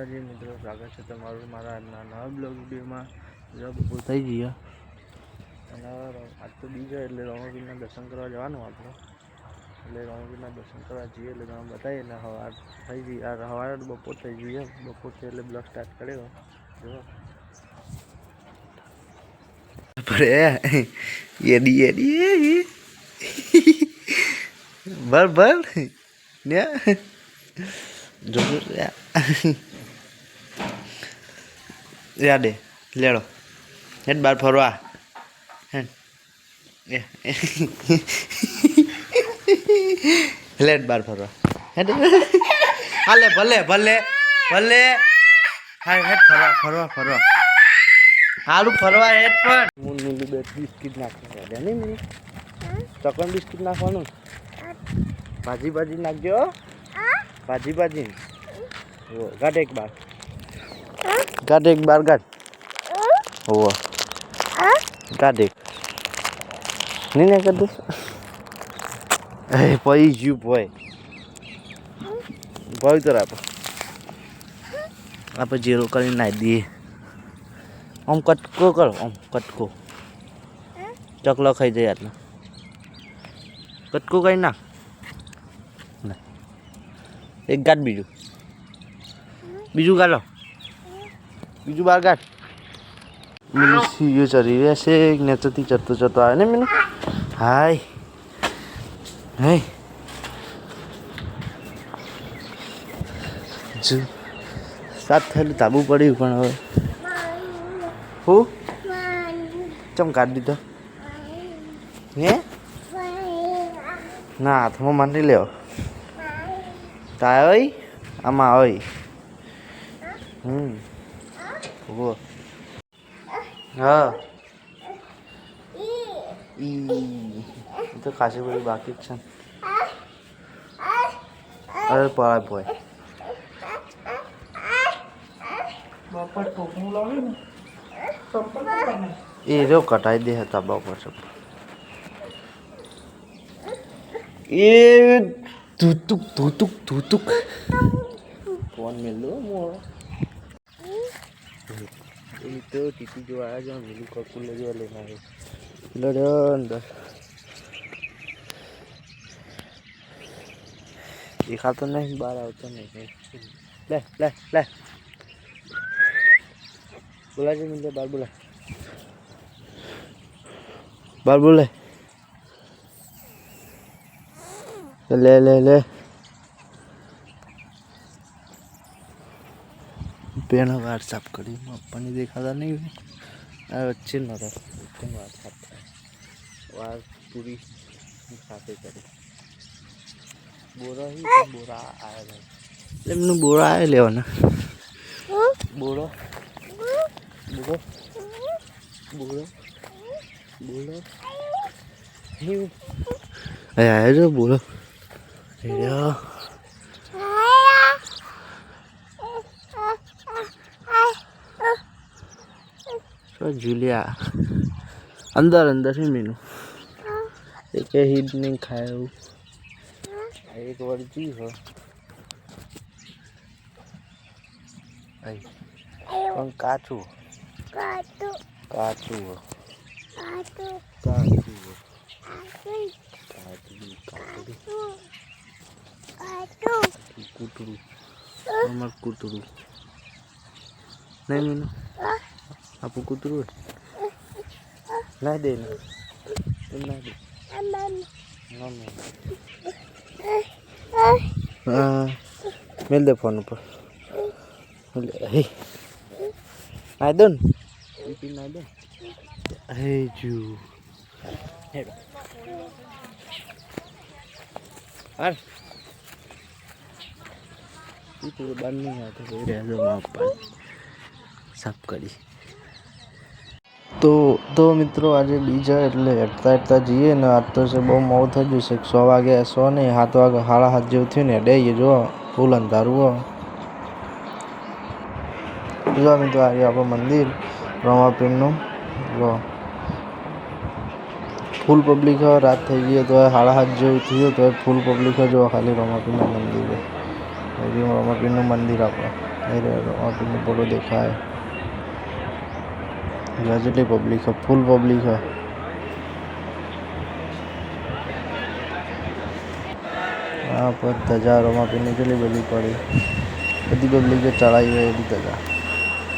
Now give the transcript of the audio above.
માતાજી મિત્રો, સ્વાગત છે તમારું મારા આજના નવા બ્લોગ વિડીયોમાં. બપોર થઈ ગયા અને આજ તો બીજો એટલે રમાપીરના દર્શન કરવા જવાનું આપણે. એટલે રમાપીરના દર્શન કરવા જઈએ એટલે તમે બતાવીએ એટલે સવાર થઈ ગઈ. આ સવારે બપોર થઈ ગઈ એમ. બપોર થઈ એટલે બ્લોગ સ્ટાર્ટ કર્યો. જો એડી એડી ભર ભર ને જો યાદે લેડો હેડ બાર ફરવા હેડ લેટ બાર ફરવા હેડ હાલે ભલે ભલે ભલે હા હેડ ફરવા ફરવા ફરવા હાલું ફરવા હેડ પણ હું નીલું બે બિસ્કીટ નાખવા દે નહીં મિની ચોકન બિસ્કીટ નાખવાનું ભાજી ભાજી નાખજો ભાજી ભાજી ગાઢ એક બાર ગાઢ એક બાર ગાઢ હોવ ગાઢ એક નહીં ને કદું એ પઈ જ્યું ભય ભય તો આપણે જીરો કરીને નાખી દઈએ. આમ કટકો કરો આમ કટકો ચકલો ખાઈ જાય આટલો કટકો કઈ નાખ એક ગાંઠ બીજું બીજું ગાલો બીજું બાર ગાંઠ મેનુ સીયો ચડી રહ્યા છે નેચરથી ચડતો ચડતો આવે ને મેનુ હાય હાય જો સાત થયેલું તાબુ પડ્યું પણ હવે હું ચમ કાઢી દીધો હે ના હાથમાં માંડી લેવો તા હોય આમાં હોય હા તો ખાસી બધી બાકી જ છે અરે પડાય પોય એ જો કટાઈ દે હતા બાપા સબ એ ધૂતુક ધૂતુક ધૂતુક ફોન મેલો મોડો એ તો ટીટી જો આવ્યા જો મિલું કકુલ જો લઈને આવ્યો લડ્યો અંદર દેખાતો નહીં બહાર આવતો નહીં લે લે લે બોલાજે મિલે બાર બોલા બાર બોલે લે લે લે પેનો વાર સાફ કરી પપ્પાની દેખાતા નહીં આ વચ્ચે નતો વચ્ચેનો વાર સાફ થાય વાર પૂરી સાથે કરી બોરા બોરા આવ્યા એટલે એમનું બોરા આવે લેવાના બોરો બોરો બોરો બોલો આવ્યો જો બોલો જુલિયા અંદર અંદર છે મીનું એક હિટ નહીં ખાય એવું એક વર્જી હો પણ કાચું કાચું કાચું કાચું કૂતરું અમાર કૂતરું નહીં મીનું આપણું કૂતરું ના દે ને ના દે હા મેલ દે ફોન ઉપર હે ના દો ને ના દે હે જુ હાર તો બાર નહીં આવતો કોઈ રહેજો પપ્પા સાફ કરી તો મિત્રો આજે બીજા એટલે હેઠતા હેઠતા જઈએ ને આજ તો છે બહુ મોડું થઈ ગયું છે 100 વાગે 100 નહીં 7 વાગે 7:30 જેવું થયું ને ડે જો ફૂલ અંધારું જો મિત્રો આ આપણું મંદિર રમાપીરનું જો ફૂલ પબ્લિક રાત થઈ ગઈ તો 7:30 જેવું થયું તો ફૂલ પબ્લિક જો ખાલી રમાપીરના મંદિરે રમાપીરનું મંદિર આપણે રમાપીરનું બોલો દેખાય જેટલી પબ્લિક है फुल पब्लिक है यहाँ पर धजा रमापीरनी चली बड़ी पड़ी बड़ी पब्लिक चढ़ाई हुई है धजा।